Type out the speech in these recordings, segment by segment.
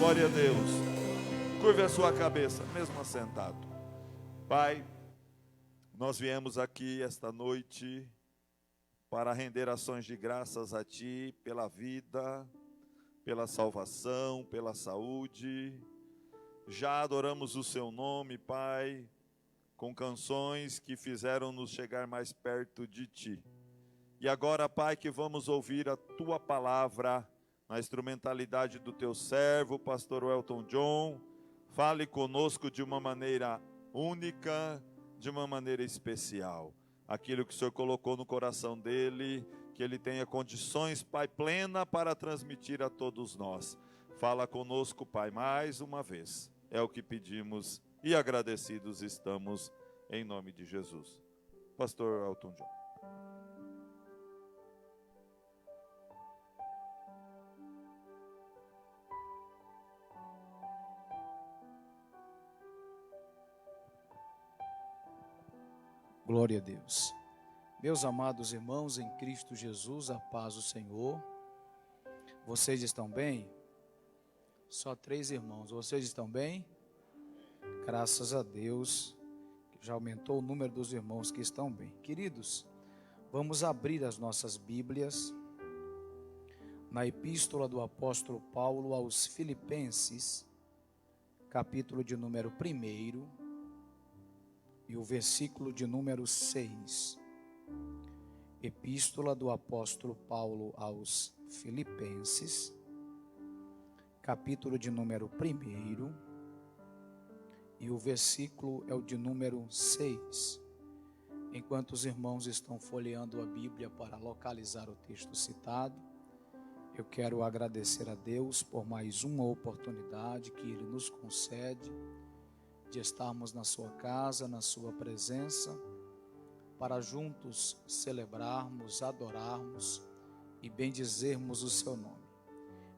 Glória a Deus. Curve a sua cabeça, mesmo assentado. Pai, nós viemos aqui esta noite para render ações de graças a Ti pela vida, pela salvação, pela saúde. Já adoramos o Seu nome, Pai, com canções que fizeram-nos chegar mais perto de Ti. E agora, Pai, que vamos ouvir a Tua palavra na instrumentalidade do Teu servo, pastor Welton John. Fale conosco de uma maneira única, de uma maneira especial. Aquilo que o Senhor colocou no coração dele, que ele tenha condições, Pai, plena para transmitir a todos nós. Fala conosco, Pai, mais uma vez. É o que pedimos e agradecidos estamos em nome de Jesus. Pastor Welton John. Glória a Deus. Meus amados irmãos em Cristo Jesus, a paz do Senhor. Vocês estão bem? Só 3 irmãos. Vocês estão bem? Graças a Deus, que já aumentou o número dos irmãos que estão bem. Queridos, vamos abrir as nossas Bíblias na epístola do apóstolo Paulo aos Filipenses, capítulo de número 1, e o versículo de número 6. Epístola do apóstolo Paulo aos Filipenses, capítulo de número 1, e o versículo é o de número 6. Enquanto os irmãos estão folheando a Bíblia para localizar o texto citado, eu quero agradecer a Deus por mais uma oportunidade que Ele nos concede de estarmos na sua casa, na sua presença, para juntos celebrarmos, adorarmos e bendizermos o seu nome.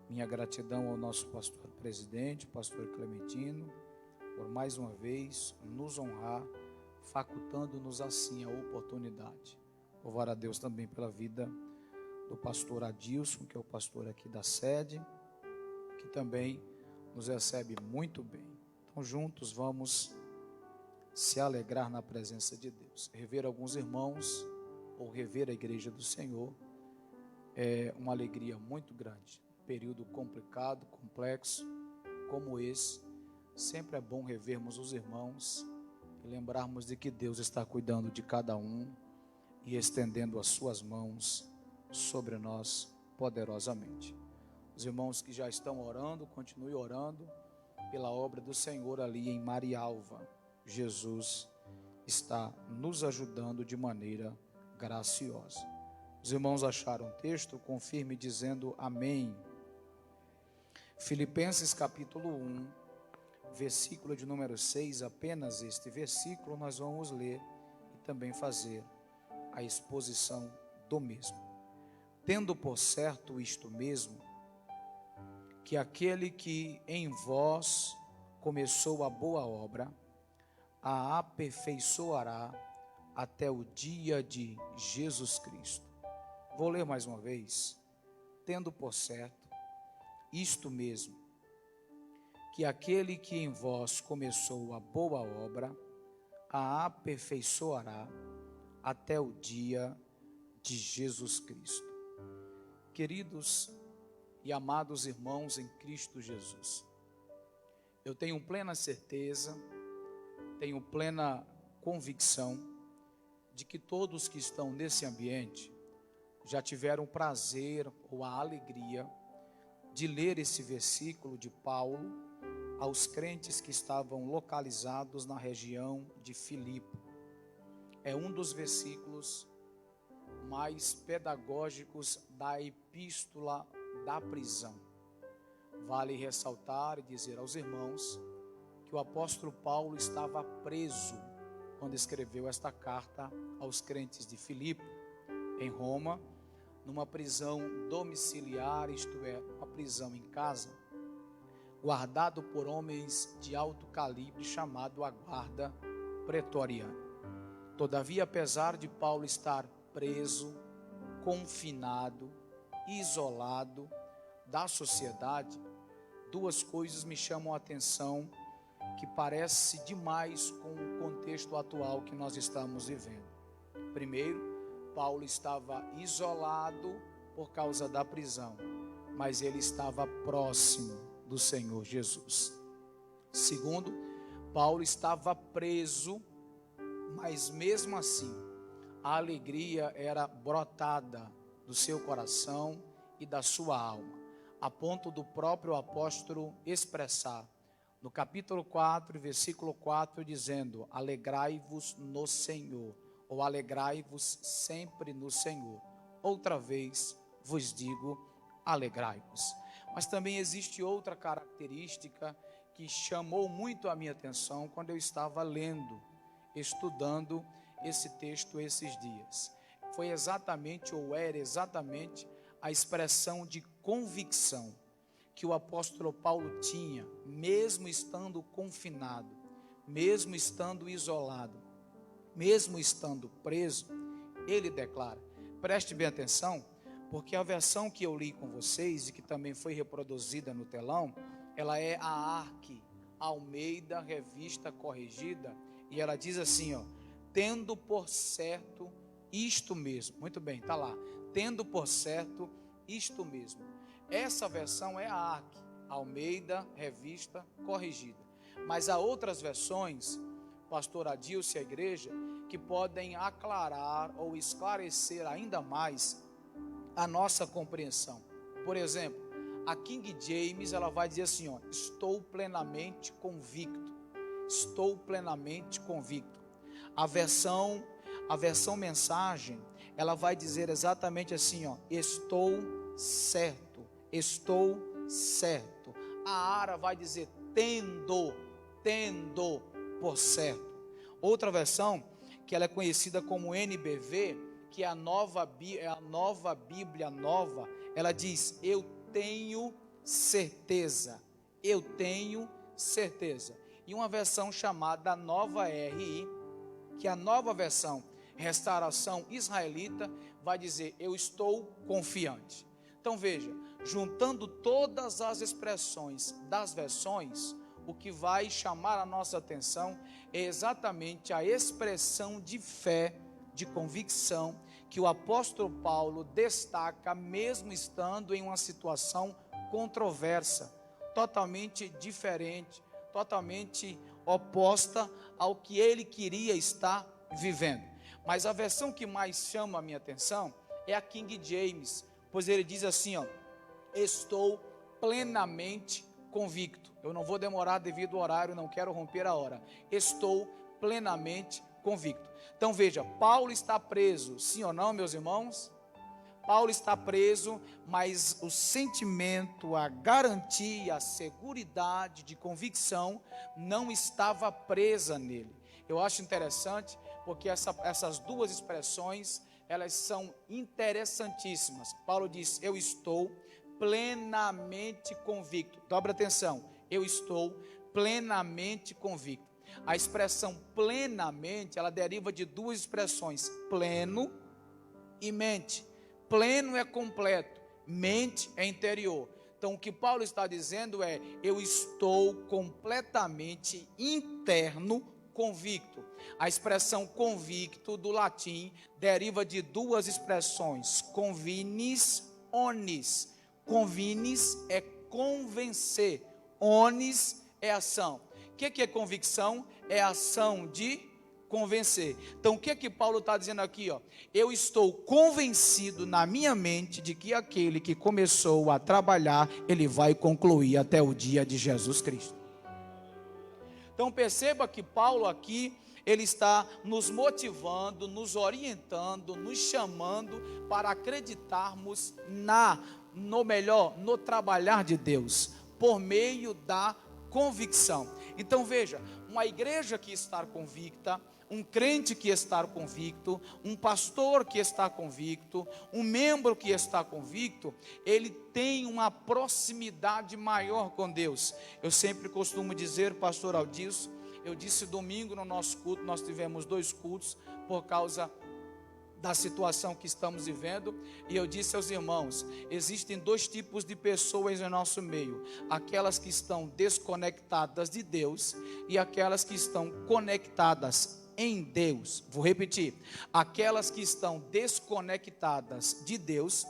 Minha gratidão ao nosso pastor presidente, pastor Clementino, por mais uma vez nos honrar, facultando-nos assim a oportunidade. Louvar a Deus também pela vida do pastor Adilson, que é o pastor aqui da sede, que também nos recebe muito bem. Então, juntos vamos se alegrar na presença de Deus. Rever alguns irmãos ou rever a igreja do Senhor é uma alegria muito grande. Um período complicado, complexo como esse, sempre é bom revermos os irmãos e lembrarmos de que Deus está cuidando de cada um e estendendo as suas mãos sobre nós poderosamente. Os irmãos que já estão orando, continue orando pela obra do Senhor ali em Marialva. Jesus está nos ajudando de maneira graciosa. Os irmãos acharam o texto? Confirme dizendo amém. Filipenses capítulo 1, versículo de número 6, apenas este versículo nós vamos ler e também fazer a exposição do mesmo. Tendo por certo isto mesmo, que aquele que em vós começou a boa obra, a aperfeiçoará até o dia de Jesus Cristo. Vou ler mais uma vez. Tendo por certo isto mesmo, que aquele que em vós começou a boa obra, a aperfeiçoará até o dia de Jesus Cristo. Queridos e amados irmãos em Cristo Jesus, eu tenho plena certeza, tenho plena convicção de que todos que estão nesse ambiente já tiveram o prazer ou a alegria de ler esse versículo de Paulo aos crentes que estavam localizados na região de Filipe. É um dos versículos mais pedagógicos da epístola da prisão. Vale ressaltar e dizer aos irmãos que o apóstolo Paulo estava preso quando escreveu esta carta aos crentes de Filipe, em Roma, numa prisão domiciliar, isto é, uma prisão em casa, guardado por homens de alto calibre, chamado a guarda pretoriana. Todavia, apesar de Paulo estar preso, confinado, isolado da sociedade, duas coisas me chamam a atenção, que parece demais com o contexto atual que nós estamos vivendo. Primeiro, Paulo estava isolado por causa da prisão, mas ele estava próximo do Senhor Jesus. Segundo, Paulo estava preso, mas mesmo assim, a alegria era brotada do seu coração e da sua alma, a ponto do próprio apóstolo expressar, no capítulo 4, versículo 4, dizendo: alegrai-vos no Senhor, ou alegrai-vos sempre no Senhor. Outra vez vos digo, alegrai-vos. Mas também existe outra característica que chamou muito a minha atenção quando eu estava lendo, estudando esse texto esses dias. Foi exatamente, ou era exatamente, a expressão de convicção que o apóstolo Paulo tinha, mesmo estando confinado, mesmo estando isolado, mesmo estando preso. Ele declara, preste bem atenção, porque a versão que eu li com vocês e que também foi reproduzida no telão, ela é a Arque Almeida Revista Corrigida, e ela diz assim, ó: tendo por certo isto mesmo. Muito bem, está lá, tendo por certo isto mesmo. Essa versão é a Arque Almeida Revista Corrigida, mas há outras versões, pastor Adilson e a igreja, que podem aclarar ou esclarecer ainda mais a nossa compreensão. Por exemplo, a King James, ela vai dizer assim, ó: estou plenamente convicto. Estou plenamente convicto. A versão mensagem, ela vai dizer exatamente assim, ó: estou certo. Estou certo. A Ara vai dizer tendo por certo. Outra versão, que ela é conhecida como NBV, que é a nova Bíblia Nova, ela diz: eu tenho certeza. Eu tenho certeza. E uma versão chamada Nova RI, que é a nova versão Restauração Israelita, vai dizer: eu estou confiante. Então veja, juntando todas as expressões das versões, o que vai chamar a nossa atenção é exatamente a expressão de fé, de convicção, que o apóstolo Paulo destaca, mesmo estando em uma situação controversa, totalmente diferente, totalmente oposta ao que ele queria estar vivendo. Mas a versão que mais chama a minha atenção é a King James, pois ele diz assim, ó: estou plenamente convicto. Eu não vou demorar devido ao horário, não quero romper a hora. Estou plenamente convicto. Então veja, Paulo está preso, sim ou não, meus irmãos? Paulo está preso, mas o sentimento, a garantia, a seguridade de convicção não estava presa nele. Eu acho interessante, porque essas duas expressões, elas são interessantíssimas. Paulo diz: eu estou plenamente convicto. Dobra atenção, eu estou plenamente convicto. A expressão plenamente, ela deriva de duas expressões: pleno e mente. Pleno é completo, mente é interior. Então o que Paulo está dizendo é: eu estou completamente interno convicto. A expressão convicto do latim deriva de duas expressões: convinis, onis. Convinis é convencer, onis é ação. O que é convicção? É ação de convencer. Então o que Paulo está dizendo aqui, ó? Eu estou convencido na minha mente de que aquele que começou a trabalhar, ele vai concluir até o dia de Jesus Cristo. Então perceba que Paulo aqui, ele está nos motivando, nos orientando, nos chamando para acreditarmos no trabalhar de Deus, por meio da convicção. Então veja, uma igreja que está convicta, um crente que está convicto, um pastor que está convicto, um membro que está convicto, ele tem uma proximidade maior com Deus. Eu sempre costumo dizer, pastor Aldilson, eu disse domingo no nosso culto, nós tivemos 2 cultos por causa da situação que estamos vivendo, e eu disse aos irmãos, existem dois tipos de pessoas em nosso meio, aquelas que estão desconectadas de Deus, e aquelas que estão conectadas em Deus. Vou repetir, aquelas que estão desconectadas de Deus,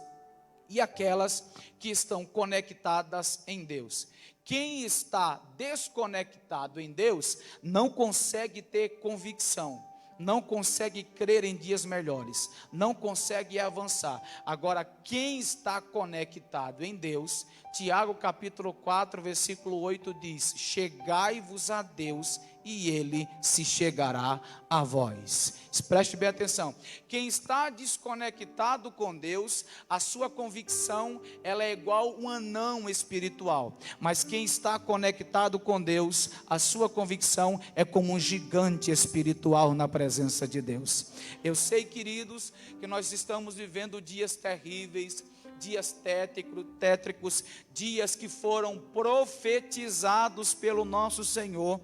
e aquelas que estão conectadas em Deus. Quem está desconectado em Deus, não consegue ter convicção, não consegue crer em dias melhores, não consegue avançar. Agora, quem está conectado em Deus, Tiago capítulo 4, versículo 8 diz: chegai-vos a Deus e Ele se chegará a vós. Preste bem atenção, quem está desconectado com Deus, a sua convicção, ela é igual um anão espiritual, mas quem está conectado com Deus, a sua convicção é como um gigante espiritual na presença de Deus. Eu sei, queridos, que nós estamos vivendo dias terríveis, dias tétricos, dias que foram profetizados pelo nosso Senhor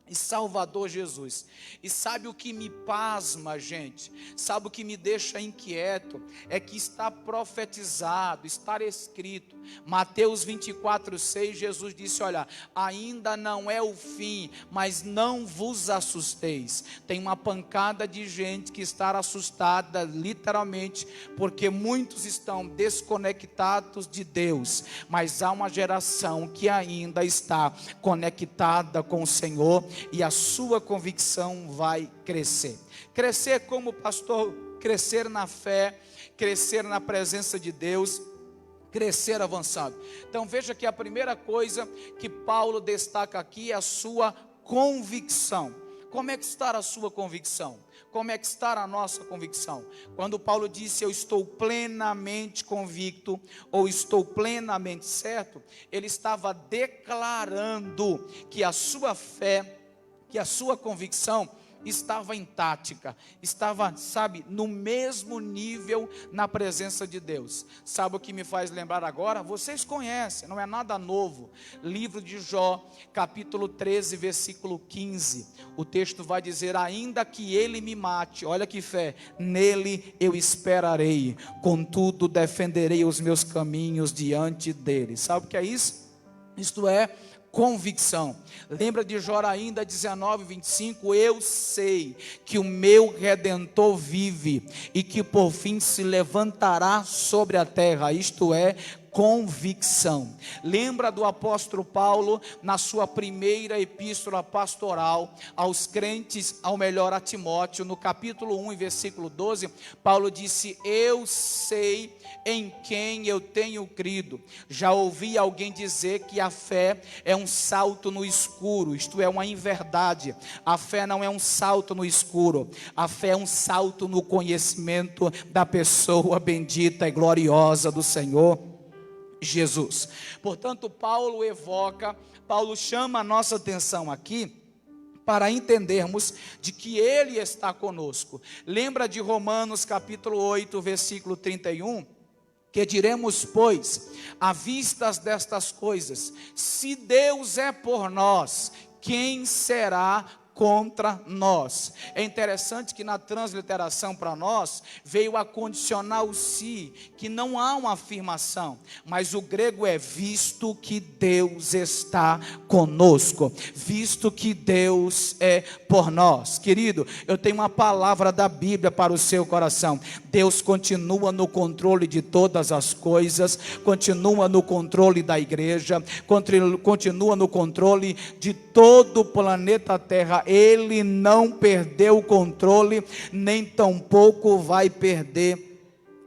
e Salvador Jesus. E sabe o que me pasma, gente? Sabe o que me deixa inquieto? É que está profetizado, está escrito, Mateus 24:6, Jesus disse: olha, ainda não é o fim, mas não vos assusteis. Tem uma pancada de gente que está assustada, literalmente, porque muitos estão desconectados de Deus, mas há uma geração que ainda está conectada com o Senhor, e a sua convicção vai crescer. Crescer como pastor, crescer na fé, crescer na presença de Deus, crescer avançado. Então veja que a primeira coisa que Paulo destaca aqui é a sua convicção. Como é que está a sua convicção? Como é que está a nossa convicção? Quando Paulo disse eu estou plenamente convicto, ou estou plenamente certo, ele estava declarando que a sua fé, que a sua convicção estava intacta, estava, no mesmo nível na presença de Deus. Sabe o que me faz lembrar agora? Vocês conhecem, não é nada novo, livro de Jó, capítulo 13, versículo 15, o texto vai dizer: ainda que ele me mate, olha que fé, nele eu esperarei, contudo defenderei os meus caminhos diante dele. Sabe o que é isso? Isto é convicção. Lembra de Jó ainda 19:25, eu sei que o meu Redentor vive e que por fim se levantará sobre a terra, isto é convicção. Lembra do apóstolo Paulo na sua primeira epístola pastoral aos crentes, ao melhor a Timóteo, no capítulo 1 e versículo 12, Paulo disse: eu sei em quem eu tenho crido. Já ouvi alguém dizer que a fé é um salto no escuro, isto é uma inverdade. A fé não é um salto no escuro, a fé é um salto no conhecimento da pessoa bendita e gloriosa do Senhor Jesus. Portanto, Paulo chama a nossa atenção aqui para entendermos de que Ele está conosco. Lembra de Romanos capítulo 8, versículo 31? Que diremos, pois, à vistas destas coisas, se Deus é por nós, quem será contra nós? É interessante que na transliteração para nós veio a condicionar o si, que não há uma afirmação, mas o grego é visto que Deus está conosco, visto que Deus é por nós. Querido, eu tenho uma palavra da Bíblia para o seu coração. Deus continua no controle de todas as coisas, continua no controle da igreja, continua no controle de todo o planeta Terra. Ele não perdeu o controle, nem tampouco vai perder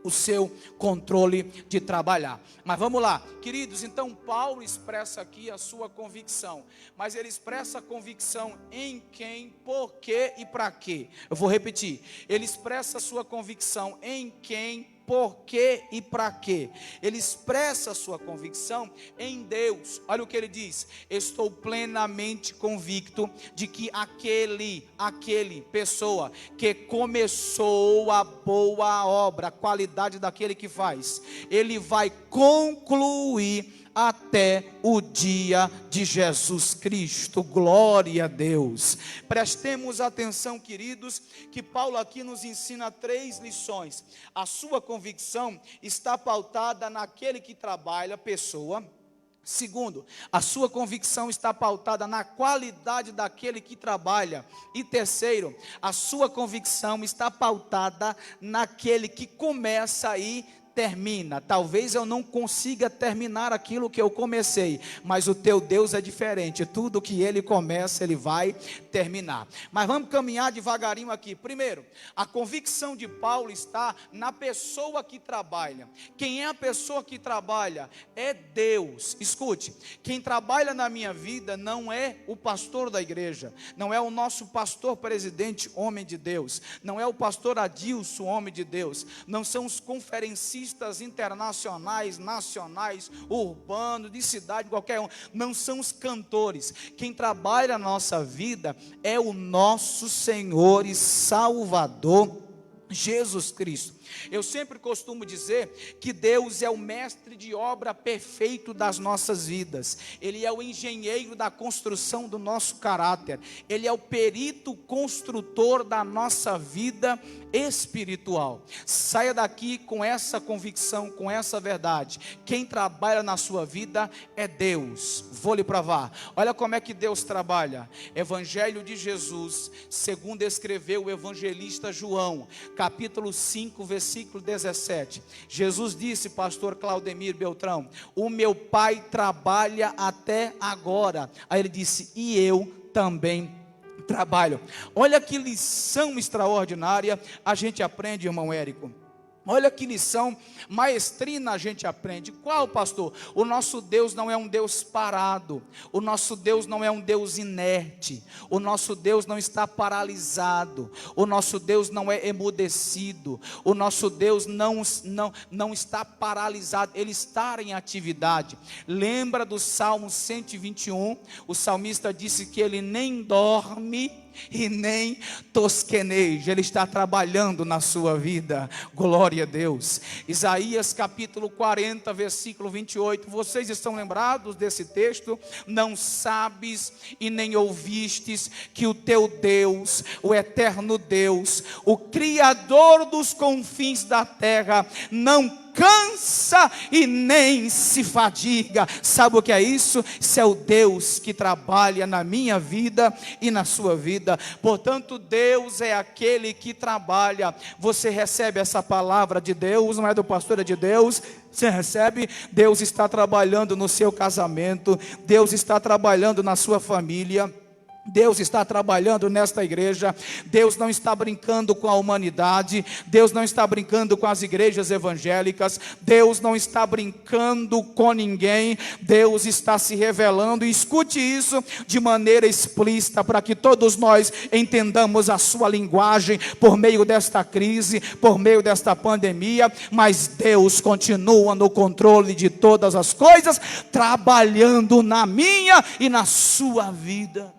o seu controle de trabalhar. Mas vamos lá, queridos, então Paulo expressa aqui a sua convicção, mas ele expressa a convicção em quem, por quê e para quê. Eu vou repetir, ele expressa a sua convicção em quem, por quê e para quê. Ele expressa a sua convicção em Deus. Olha o que ele diz: estou plenamente convicto de que aquele pessoa que começou a boa obra, a qualidade daquele que faz, ele vai concluir até o dia de Jesus Cristo. Glória a Deus. Prestemos atenção, queridos, que Paulo aqui nos ensina 3 lições. A sua convicção está pautada naquele que trabalha, pessoa. Segundo, a sua convicção está pautada na qualidade daquele que trabalha. E terceiro, a sua convicção está pautada naquele que começa e termina. Talvez eu não consiga terminar aquilo que eu comecei, mas o teu Deus é diferente. Tudo que ele começa, ele vai terminar. Mas vamos caminhar devagarinho aqui. Primeiro, a convicção de Paulo está na pessoa que trabalha. Quem é a pessoa que trabalha? É Deus. Escute, quem trabalha na minha vida não é o pastor da igreja, não é o nosso pastor presidente, homem de Deus, não é o pastor Adilson, homem de Deus, não são os conferencistas internacionais, nacionais, urbanos, de cidade, qualquer um, não são os cantores. Quem trabalha a nossa vida é o nosso Senhor e Salvador Jesus Cristo. Eu sempre costumo dizer que Deus é o mestre de obra perfeito das nossas vidas. Ele é o engenheiro da construção do nosso caráter. Ele é o perito construtor da nossa vida espiritual. Saia daqui com essa convicção, com essa verdade. Quem trabalha na sua vida é Deus. Vou lhe provar. Olha como é que Deus trabalha. Evangelho de Jesus, segundo escreveu o evangelista João, capítulo 5, versículo 17. Jesus disse, pastor Claudemir Beltrão, o meu pai trabalha até agora. Aí ele disse, e eu também trabalho. Olha que lição extraordinária a gente aprende, irmão Érico. Olha que lição maestrina a gente aprende. Qual, pastor? O nosso Deus não é um Deus parado. O nosso Deus não é um Deus inerte. O nosso Deus não está paralisado. O nosso Deus não é emudecido. O nosso Deus não está paralisado. Ele está em atividade. Lembra do Salmo 121? O salmista disse que ele nem dorme e nem tosqueneja. Ele está trabalhando na sua vida. Glória a Deus. Isaías capítulo 40, versículo 28. Vocês estão lembrados desse texto? Não sabes e nem ouvistes que o teu Deus, o eterno Deus, o Criador dos confins da terra, não cansa e nem se fadiga. Sabe o que é isso? Isso é o Deus que trabalha na minha vida e na sua vida. Portanto, Deus é aquele que trabalha. Você recebe essa palavra de Deus, não é do pastor, é de Deus. Você recebe? Deus está trabalhando no seu casamento, Deus está trabalhando na sua família, Deus está trabalhando nesta igreja. Deus não está brincando com a humanidade. Deus não está brincando com as igrejas evangélicas. Deus não está brincando com ninguém. Deus está se revelando. E escute isso de maneira explícita, para que todos nós entendamos a sua linguagem por meio desta crise, por meio desta pandemia. Mas Deus continua no controle de todas as coisas, trabalhando na minha e na sua vida.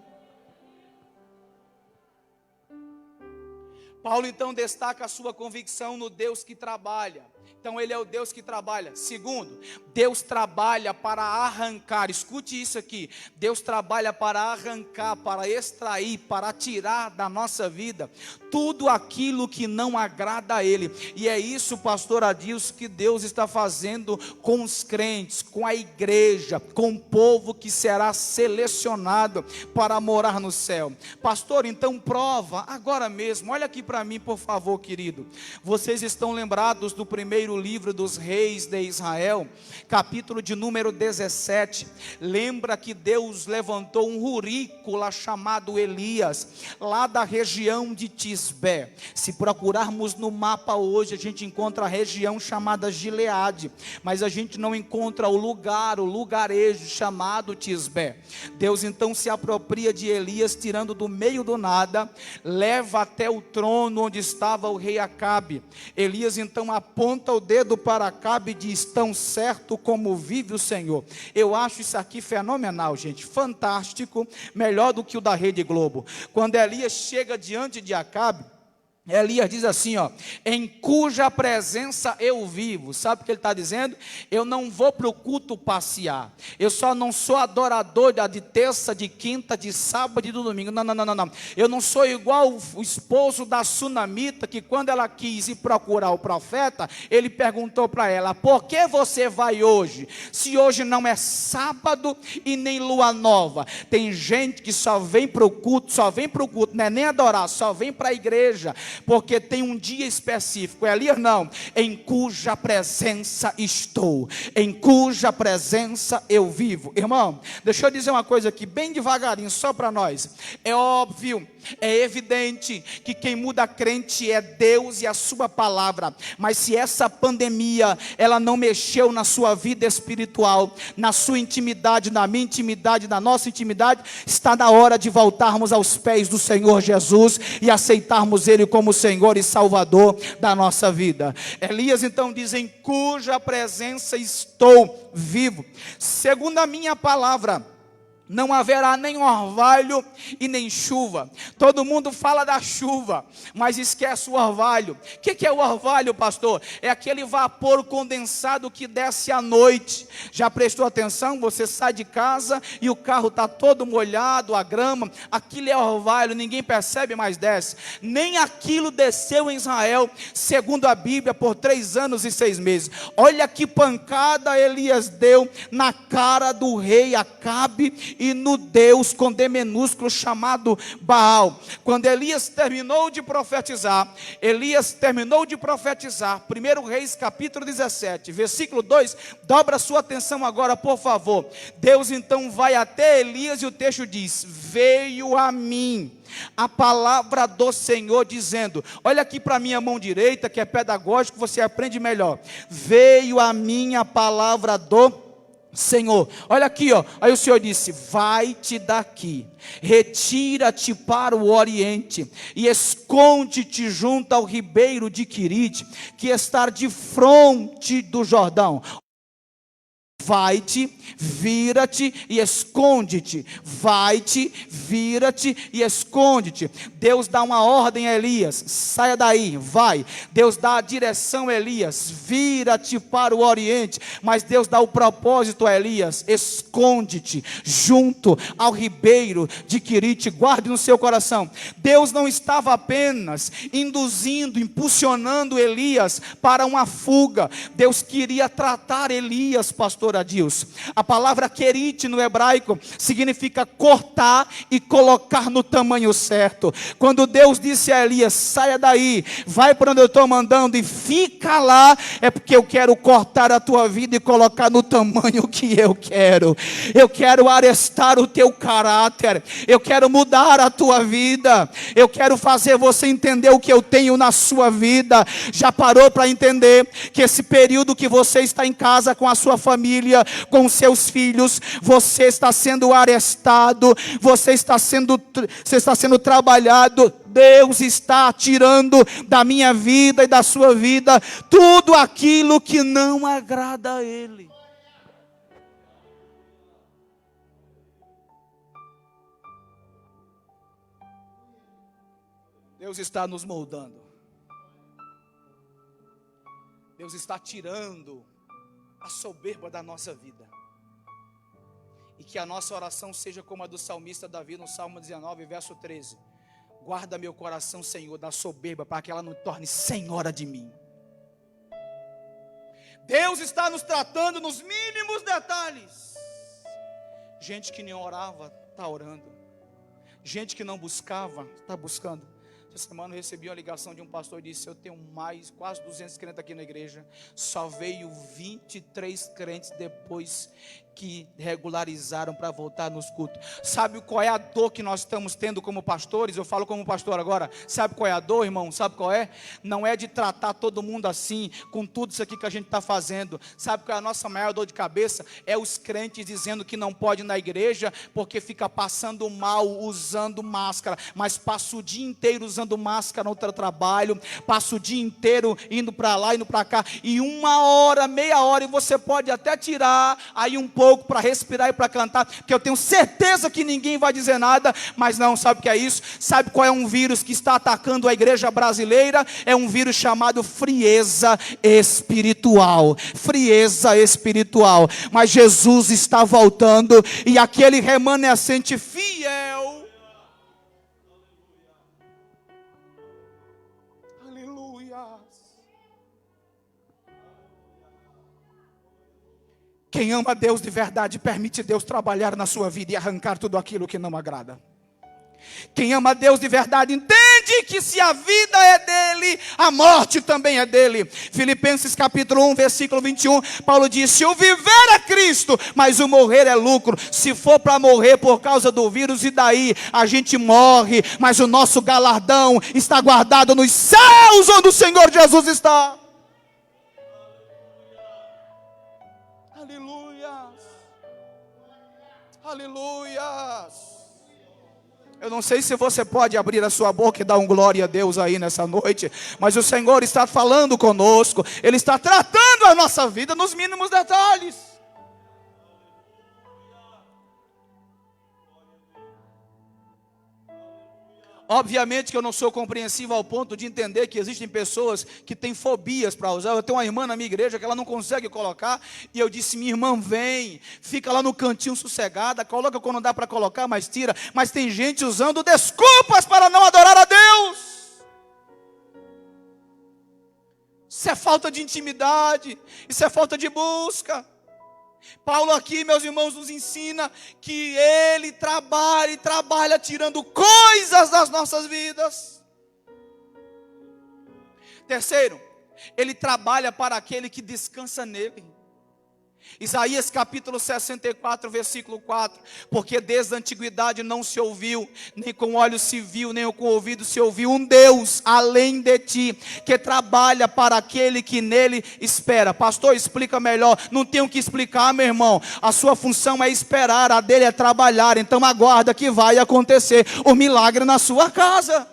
Paulo então destaca a sua convicção no Deus que trabalha. Então ele é o Deus que trabalha. Segundo, Deus trabalha para arrancar. Escute isso aqui. Deus trabalha para arrancar, para extrair, para tirar da nossa vida tudo aquilo que não agrada a Ele. E é isso, pastor Adilson, que Deus está fazendo com os crentes, com a igreja, com o povo que será selecionado para morar no céu. Pastor, então prova agora mesmo. Olha aqui para mim, por favor, querido. Vocês estão lembrados do primeiro livro dos reis de Israel, capítulo de número 17. Lembra que Deus levantou um rurícola chamado Elias, lá da região de Tisbé. Se procurarmos no mapa hoje, a gente encontra a região chamada Gileade, mas a gente não encontra o lugarejo chamado Tisbé. Deus então se apropria de Elias, tirando do meio do nada, leva até o trono onde estava o rei Acabe. Elias então aponta o dedo para Acabe e diz: tão certo como vive o Senhor. Eu acho isso aqui fenomenal, gente, fantástico, melhor do que o da Rede Globo. Quando Elias chega diante de Acabe, Elias diz assim, ó, em cuja presença eu vivo. Sabe o que ele está dizendo? Eu não vou para o culto passear. Eu só não sou adorador de terça, de quinta, de sábado e do domingo. Não. Eu não sou igual o esposo da sunamita, que quando ela quis ir procurar o profeta, ele perguntou para ela, por que você vai hoje? Se hoje não é sábado e nem lua nova. Tem gente que só vem para o culto, não é nem adorar, só vem para a igreja, porque tem um dia específico. Elias não, em cuja presença estou, em cuja presença eu vivo. Irmão, deixa eu dizer uma coisa aqui, bem devagarinho, só para nós. É óbvio, é evidente que quem muda crente é Deus e a sua palavra. Mas se essa pandemia, ela não mexeu na sua vida espiritual, na sua intimidade, na minha intimidade, na nossa intimidade, está na hora de voltarmos aos pés do Senhor Jesus e aceitarmos Ele como Senhor e Salvador da nossa vida. Elias então diz, em cuja presença estou vivo. Segundo a minha palavra, não haverá nem orvalho e nem chuva. Todo mundo fala da chuva, mas esquece o orvalho. O que é o orvalho, pastor? É aquele vapor condensado que desce à noite. Já prestou atenção? Você sai de casa e o carro está todo molhado, a grama, aquilo é orvalho, ninguém percebe, mas desce. Nem aquilo desceu em Israel, segundo a Bíblia, por 3 anos e 6 meses. Olha que pancada Elias deu na cara do rei Acabe e no Deus com D minúsculo chamado Baal. Quando Elias terminou de profetizar, 1 Reis capítulo 17, versículo 2, dobra sua atenção agora, por favor. Deus então vai até Elias e o texto diz, veio a mim a palavra do Senhor dizendo, olha aqui para a minha mão direita, que é pedagógico, você aprende melhor. Veio a mim a palavra do Senhor, olha aqui, ó. Aí o Senhor disse, vai-te daqui, retira-te para o oriente e esconde-te junto ao ribeiro de Querite, que está de fronte do Jordão. Vai-te, vira-te e esconde-te. Vai-te, vira-te e esconde-te. Deus dá uma ordem a Elias, saia daí, vai. Deus dá a direção a Elias, vira-te para o oriente. Mas Deus dá o propósito a Elias, esconde-te junto ao ribeiro de Querite. Guarde no seu coração, Deus não estava apenas induzindo, impulsionando Elias para uma fuga. Deus queria tratar Elias, pastor Adilson. A palavra querite no hebraico significa cortar e colocar no tamanho certo. Quando Deus disse a Elias, saia daí, vai para onde eu estou mandando e fica lá, é porque eu quero cortar a tua vida e colocar no tamanho que eu quero. Eu quero arestar o teu caráter, eu quero mudar a tua vida, eu quero fazer você entender o que eu tenho na sua vida. Já parou para entender que esse período que você está em casa com a sua família, com seus filhos, você está sendo arestado, você está sendo trabalhado. Deus está tirando da minha vida e da sua vida tudo aquilo que não agrada a Ele. Deus está nos moldando. Deus está tirando a soberba da nossa vida. E que a nossa oração seja como a do salmista Davi no Salmo 19, verso 13. Guarda meu coração, Senhor, da soberba, para que ela não torne senhora de mim. Deus está nos tratando nos mínimos detalhes. Gente que nem orava, está orando. Gente que não buscava, está buscando. Essa semana eu recebi uma ligação de um pastor e disse, eu tenho quase 200 crentes aqui na igreja, só veio 23 crentes depois que regularizaram para voltar nos cultos. Sabe qual é a dor que nós estamos tendo como pastores? Eu falo como pastor agora. Sabe qual é a dor, irmão? Sabe qual é? Não é de tratar todo mundo assim, com tudo isso aqui que a gente está fazendo. Sabe qual é a nossa maior dor de cabeça? É os crentes dizendo que não pode ir na igreja, porque fica passando mal, usando máscara, mas passa o dia inteiro usando usando máscara no trabalho, passa o dia inteiro indo para lá, indo para cá, e 1 hora, meia hora, e você pode até tirar aí um pouco para respirar e para cantar, porque eu tenho certeza que ninguém vai dizer nada, mas não, sabe o que é isso? Sabe qual é um vírus que está atacando a igreja brasileira? É um vírus chamado frieza espiritual. Frieza espiritual. Mas Jesus está voltando, e aquele remanescente fiel, aleluia, quem ama Deus de verdade permite Deus trabalhar na sua vida e arrancar tudo aquilo que não agrada. Quem ama Deus de verdade entende que se a vida é dele, a morte também é dele. Filipenses capítulo 1, versículo 21, Paulo disse: o viver é Cristo, mas o morrer é lucro. Se for para morrer por causa do vírus, e daí? A gente morre, mas o nosso galardão está guardado nos céus, onde o Senhor Jesus está. Aleluia, aleluia. Eu não sei se você pode abrir a sua boca e dar um glória a Deus aí nessa noite, mas o Senhor está falando conosco, Ele está tratando a nossa vida nos mínimos detalhes. Obviamente que eu não sou compreensivo ao ponto de entender que existem pessoas que têm fobias para usar. Eu tenho uma irmã na minha igreja que ela não consegue colocar, e eu disse: minha irmã, vem, fica lá no cantinho sossegada, coloca quando dá para colocar, mas tira. Mas tem gente usando desculpas para não adorar a Deus. Isso é falta de intimidade, isso é falta de busca. Paulo aqui, meus irmãos, nos ensina que ele trabalha e trabalha tirando coisas das nossas vidas. Terceiro, ele trabalha para aquele que descansa nele. Isaías capítulo 64, versículo 4, porque desde a antiguidade não se ouviu, nem com olhos se viu, nem com ouvido se ouviu, um Deus além de ti, que trabalha para aquele que nele espera. Pastor, explica melhor. Não tenho que explicar, meu irmão, a sua função é esperar, a dele é trabalhar. Então aguarda que vai acontecer o milagre na sua casa.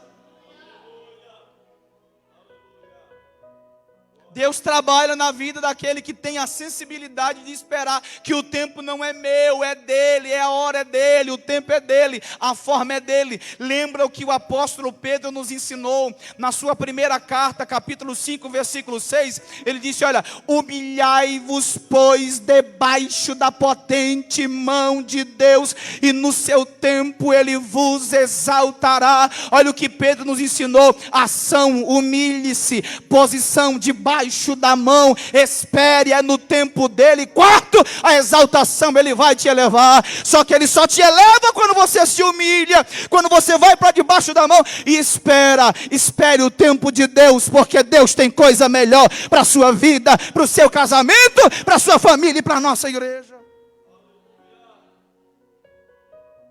Deus trabalha na vida daquele que tem a sensibilidade de esperar, que o tempo não é meu, é dele, a hora é dele, o tempo é dele, a forma é dele. Lembra o que o apóstolo Pedro nos ensinou na sua primeira carta, capítulo 5, versículo 6, ele disse: olha, humilhai-vos, pois, debaixo da potente mão de Deus, e no seu tempo ele vos exaltará. Olha o que Pedro nos ensinou: ação, humilhe-se, posição debaixo da mão, espere, é no tempo dele. Quarto, a exaltação ele vai te elevar, só que ele só te eleva quando você se humilha, quando você vai para debaixo da mão e espere o tempo de Deus, porque Deus tem coisa melhor para a sua vida, para o seu casamento, para a sua família e para a nossa igreja.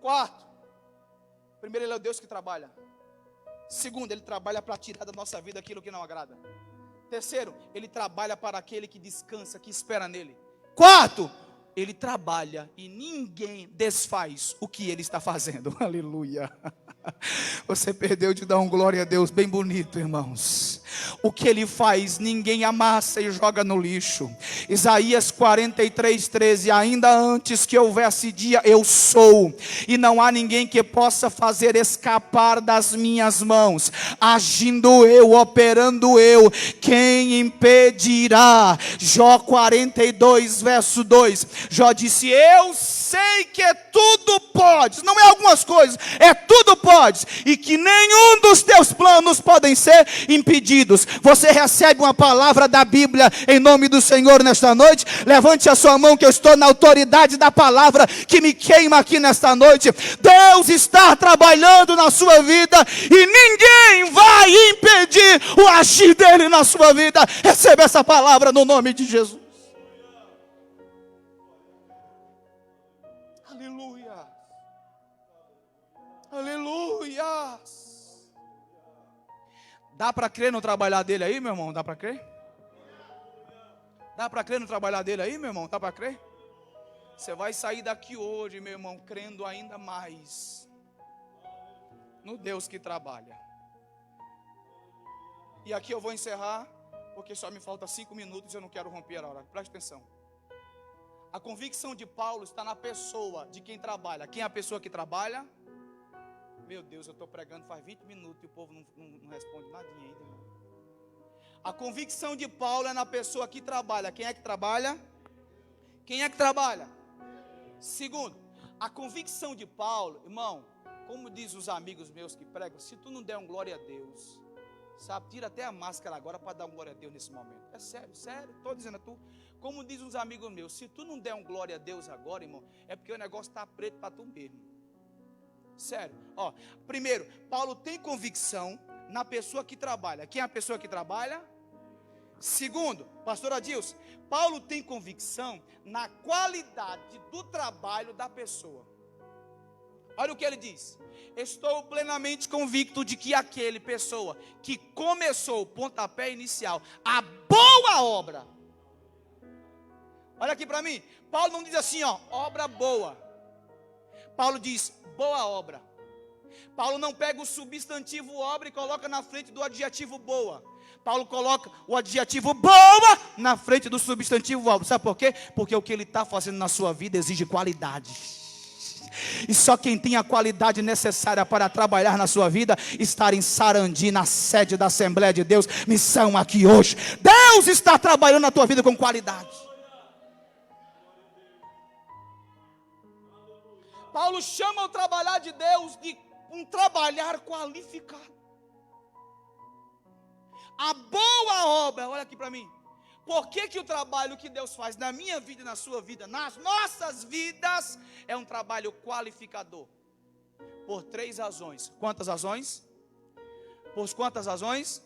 Quarto, primeiro, ele é o Deus que trabalha. Segundo, ele trabalha para tirar da nossa vida aquilo que não agrada. Terceiro, ele trabalha para aquele que descansa, que espera nele. Quarto, ele trabalha e ninguém desfaz o que ele está fazendo. Aleluia. Você perdeu de dar um glória a Deus bem bonito, irmãos. O que ele faz, ninguém amassa e joga no lixo. Isaías 43, 13. Ainda antes que houvesse dia, eu sou, e não há ninguém que possa fazer escapar das minhas mãos. Agindo eu, operando eu, quem impedirá? Jó 42, verso 2. Jó disse: eu sei que tudo podes, não é algumas coisas, é tudo podes, e que nenhum dos teus planos podem ser impedidos. Você recebe uma palavra da Bíblia em nome do Senhor nesta noite? Levante a sua mão, que eu estou na autoridade da palavra que me queima aqui nesta noite. Deus está trabalhando na sua vida e ninguém vai impedir o agir dele na sua vida. Receba essa palavra no nome de Jesus. Aleluia. Aleluia. Dá para crer no trabalhar dele aí, meu irmão? Dá para crer? Dá para crer no trabalhar dele aí, meu irmão? Dá para crer? Você vai sair daqui hoje, meu irmão, crendo ainda mais no Deus que trabalha. E aqui eu vou encerrar, porque só me falta 5 minutos e eu não quero romper a hora. Preste atenção. A convicção de Paulo está na pessoa de quem trabalha. Quem é a pessoa que trabalha? Meu Deus, eu estou pregando faz 20 minutos e o povo não responde nadinha ainda. A convicção de Paulo é na pessoa que trabalha. Quem é que trabalha? Quem é que trabalha? Segundo, a convicção de Paulo, irmão, como diz os amigos meus que pregam, se tu não der um glória a Deus, sabe, tira até a máscara agora para dar um glória a Deus nesse momento. É sério, estou dizendo a tu. Como diz uns amigos meus, se tu não der um glória a Deus agora, irmão, é porque o negócio está preto para tu mesmo. Sério, ó, primeiro, Paulo tem convicção na pessoa que trabalha. Quem é a pessoa que trabalha? Segundo, pastor Adilson, Paulo tem convicção na qualidade do trabalho da pessoa. Olha o que ele diz: estou plenamente convicto de que aquele pessoa que começou o pontapé inicial, a boa obra. Olha aqui para mim, Paulo não diz assim, ó, obra boa. Paulo diz boa obra. Paulo não pega o substantivo obra e coloca na frente do adjetivo boa. Paulo coloca o adjetivo boa na frente do substantivo obra. Sabe por quê? Porque o que ele está fazendo na sua vida exige qualidade. E só quem tem a qualidade necessária para trabalhar na sua vida, estar em Sarandi, na sede da Assembleia de Deus, missão aqui hoje. Deus está trabalhando na tua vida com qualidade. Paulo chama o trabalhar de Deus de um trabalhar qualificado. A boa obra, olha aqui para mim. Por que o trabalho que Deus faz na minha vida e na sua vida, nas nossas vidas, é um trabalho qualificador? Por 3 razões. Quantas razões? Por quantas razões?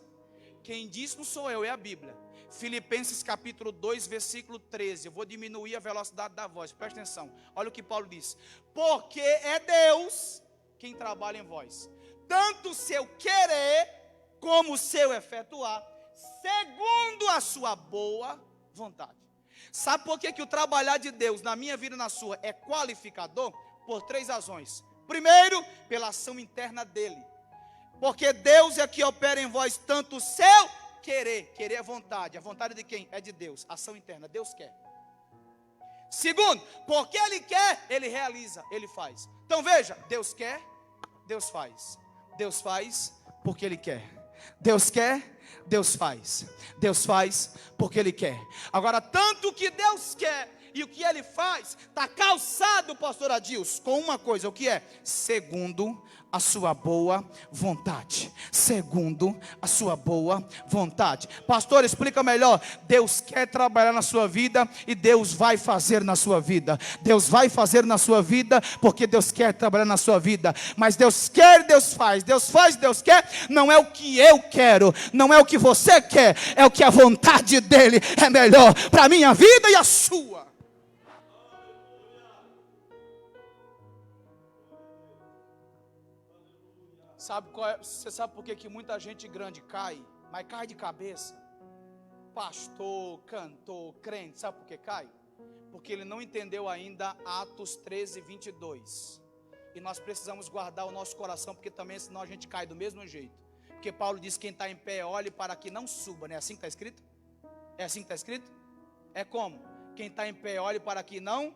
Quem diz não sou eu, é a Bíblia. Filipenses capítulo 2, versículo 13. Eu vou diminuir a velocidade da voz, presta atenção. Olha o que Paulo diz: porque é Deus quem trabalha em vós, tanto o seu querer como o seu efetuar, segundo a sua boa vontade. Sabe por que o trabalhar de Deus na minha vida e na sua é qualificador? Por 3 razões. Primeiro, pela ação interna dele. Porque Deus é que opera em vós tanto o seu querer. Querer é vontade. A vontade de quem? É de Deus. Ação interna. Deus quer. Segundo, porque Ele quer, Ele realiza, Ele faz. Então veja, Deus quer, Deus faz. Deus faz porque Ele quer. Deus quer, Deus faz. Deus faz porque Ele quer. Agora, tanto o que Deus quer e o que Ele faz está calçado, pastor Adilson, com uma coisa: o que é? Segundo a sua boa vontade. Segundo a sua boa vontade. Pastor, explica melhor. Deus quer trabalhar na sua vida e Deus vai fazer na sua vida. Deus vai fazer na sua vida porque Deus quer trabalhar na sua vida. Mas Deus quer, Deus faz. Deus faz, Deus quer. Não é o que eu quero, não é o que você quer, é o que a vontade dele é melhor para a minha vida e a sua. Você sabe por que muita gente grande cai? Mas cai de cabeça. Pastor, cantor, crente, sabe por que cai? Porque ele não entendeu ainda Atos 13, 22. E nós precisamos guardar o nosso coração, porque também senão a gente cai do mesmo jeito. Porque Paulo diz: quem está em pé, olhe para que não suba. Não é assim que está escrito? É assim que está escrito? É como? Quem está em pé, olhe para que não.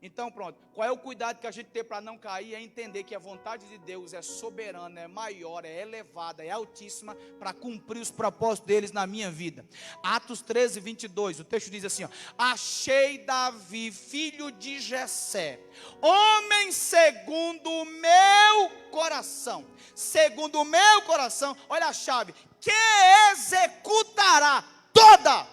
Então pronto, qual é o cuidado que a gente tem para não cair? É entender que a vontade de Deus é soberana, é maior, é elevada, é altíssima, para cumprir os propósitos deles na minha vida. Atos 13, 22, o texto diz assim, ó: achei Davi, filho de Jessé, homem segundo o meu coração. Segundo o meu coração, olha a chave: que executará toda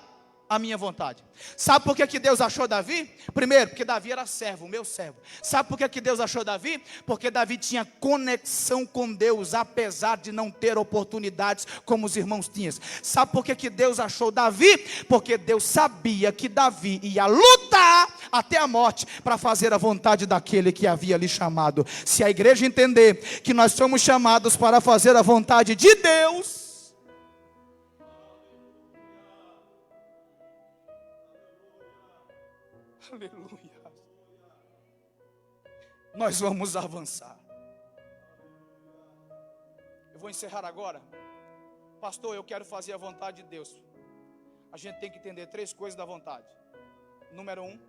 a minha vontade. Sabe por que Deus achou Davi? Primeiro, porque Davi era servo, o meu servo. Sabe por que Deus achou Davi? Porque Davi tinha conexão com Deus, apesar de não ter oportunidades como os irmãos tinham. Sabe por que Deus achou Davi? Porque Deus sabia que Davi ia lutar até a morte para fazer a vontade daquele que havia lhe chamado. Se a igreja entender que nós somos chamados para fazer a vontade de Deus, aleluia, nós vamos avançar. Eu vou encerrar agora. Pastor, eu quero fazer a vontade de Deus. A gente tem que entender 3 coisas da vontade. Número 1,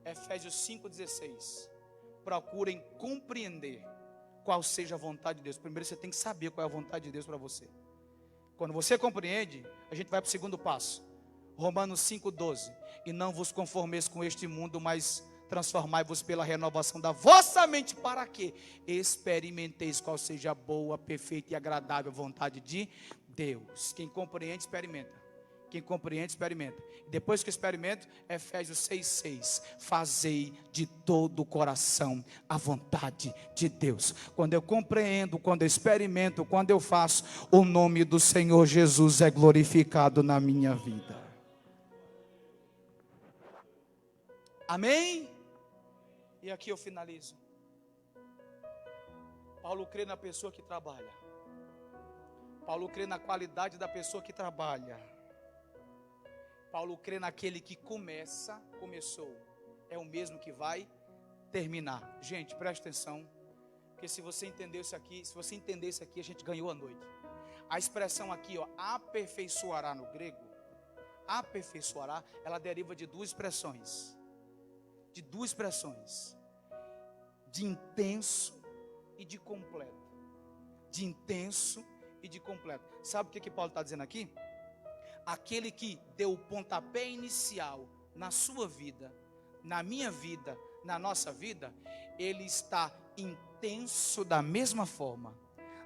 Efésios 5,16. Procurem compreender qual seja a vontade de Deus. Primeiro você tem que saber qual é a vontade de Deus para você. Quando você compreende, a gente vai para o segundo passo. Romanos 5,12. E não vos conformeis com este mundo, mas transformai-vos pela renovação da vossa mente, para que experimenteis qual seja a boa, perfeita e agradável vontade de Deus. Quem compreende, experimenta. Quem compreende, experimenta. Depois que experimento, Efésios 6,6. Fazei de todo o coração a vontade de Deus. Quando eu compreendo, quando eu experimento, quando eu faço, o nome do Senhor Jesus é glorificado na minha vida. Amém? E aqui eu finalizo. Paulo crê na pessoa que trabalha. Paulo crê na qualidade da pessoa que trabalha. Paulo crê naquele que começou, é o mesmo que vai terminar. Gente, preste atenção, porque se você entender isso aqui, a gente ganhou a noite. A expressão aqui, ó, aperfeiçoará no grego, aperfeiçoará, ela deriva de duas expressões. De intenso e de completo. De intenso e de completo. Sabe o que Paulo está dizendo aqui? Aquele que deu o pontapé inicial na sua vida, na minha vida, na nossa vida, ele está intenso da mesma forma,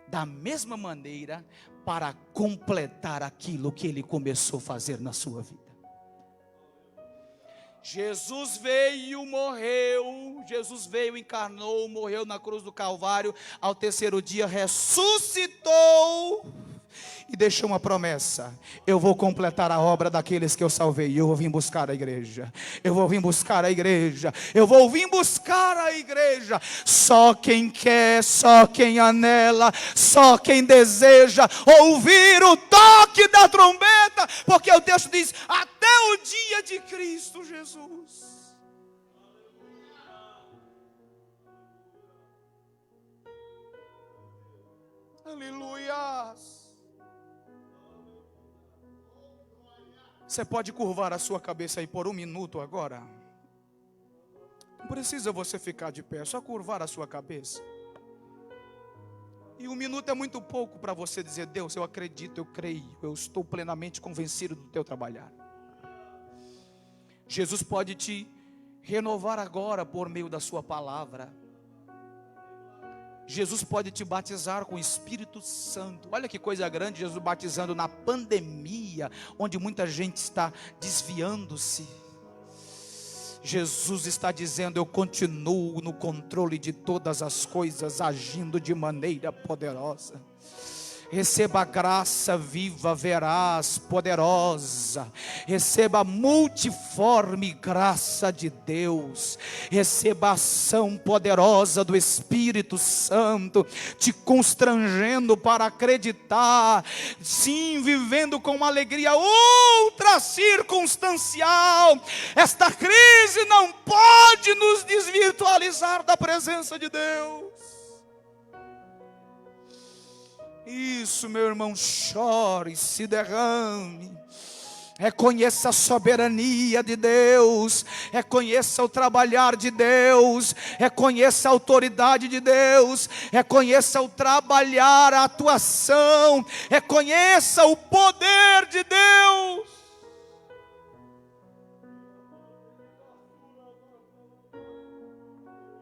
da mesma maneira, para completar aquilo que ele começou a fazer na sua vida. Jesus veio, morreu, encarnou, morreu na cruz do Calvário, ao terceiro dia ressuscitou e deixou uma promessa: eu vou completar a obra daqueles que eu salvei. Eu vou vir buscar a igreja. Só quem quer, só quem anela, só quem deseja ouvir o toque da trombeta, porque o texto diz: até o dia de Cristo Jesus. Aleluia. Você pode curvar a sua cabeça aí por 1 minuto agora. Não precisa você ficar de pé, é só curvar a sua cabeça. E 1 minuto é muito pouco para você dizer: Deus, eu acredito, eu creio, eu estou plenamente convencido do teu trabalhar. Jesus pode te renovar agora por meio da sua palavra. Jesus pode te batizar com o Espírito Santo. Olha que coisa grande, Jesus batizando na pandemia, onde muita gente está desviando-se. Jesus está dizendo: eu continuo no controle de todas as coisas, agindo de maneira poderosa. Receba a graça viva, veraz, poderosa. Receba a multiforme graça de Deus. Receba a ação poderosa do Espírito Santo, te constrangendo para acreditar. Sim, vivendo com uma alegria ultra circunstancial. Esta crise não pode nos desvirtualizar da presença de Deus. Isso, meu irmão, chore, se derrame. Reconheça a soberania de Deus, reconheça o trabalhar de Deus, reconheça a autoridade de Deus, reconheça o trabalhar, a atuação, reconheça o poder de Deus.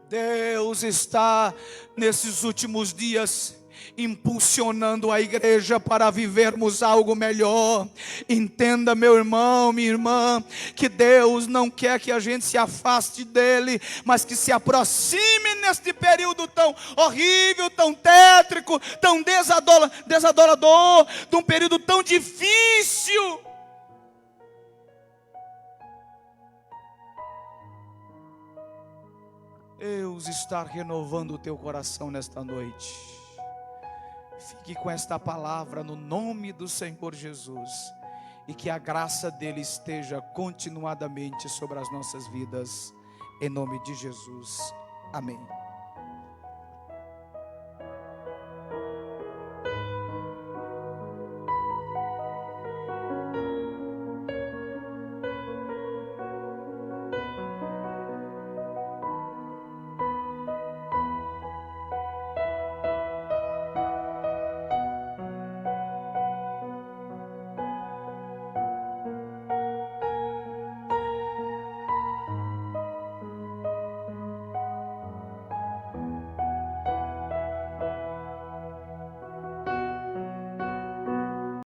Deus está nesses últimos dias impulsionando a igreja para vivermos algo melhor. Entenda, meu irmão, minha irmã, que Deus não quer que a gente se afaste dele, mas que se aproxime neste período tão horrível, tão tétrico, tão desadorador, de um período tão difícil. Deus está renovando o teu coração nesta noite. Fique com esta palavra no nome do Senhor Jesus, e que a graça dele esteja continuadamente sobre as nossas vidas, em nome de Jesus, amém.